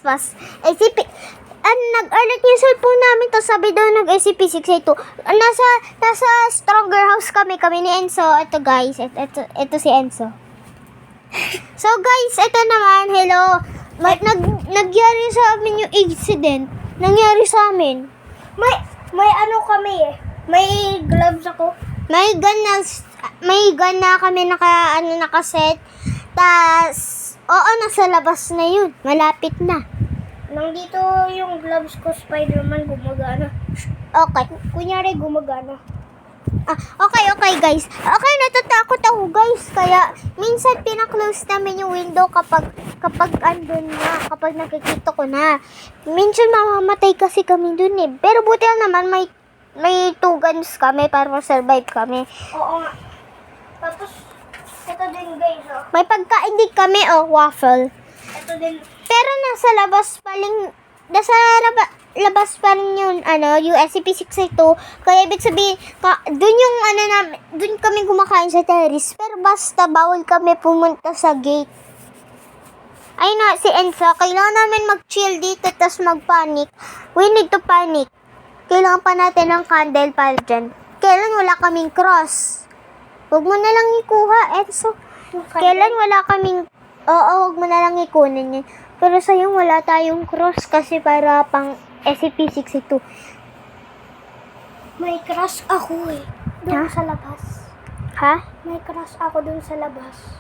paspas. Nag-alert yung cellphone namin, to sabi daw nag-SCP-682. Nasa stronger house kami ni Enzo. Ito guys, ito si Enzo. So guys, ito naman, hello. Nagyari sa amin yung incident. Nangyari sa amin. May ano kami eh. May gloves ako. May gun na kami nakaset. Tas, oo, nasa labas na yun. Malapit na. Nandito yung gloves ko, Spider-Man, gumagana. Okay. Kunyari, gumagana. Okay guys. Okay, natatakot ako guys. Kaya minsan pinaklose namin yung window kapag andun na, kapag nakikita ko na. Minsan mamamatay kasi kami dun eh. Pero buti lang naman may 2 guns kami para ma-survive kami. Oo nga. Tapos, ito din guys, oh. May pagkain din kami, waffle. Ito din. Pero nasa labas pa rin yung yung SCP-682. Kaya ibig sabihin, dun kami kumakain sa terrace. Pero basta bawal kami pumunta sa gate. Ay na, si Enzo, kailangan namin mag-chill dito tas mag-panic. We need to panic. Kailangan pa natin ng candle para dyan. Kailan wala kaming cross? Huwag mo na lang ikuha, Enzo. Kailan wala kaming... Oo, huwag mo na lang ikunin yun. Pero sa'yo wala tayong cross kasi para pang SCP-682. May crush ako eh. Doon sa labas. Ha? May crush ako doon sa labas.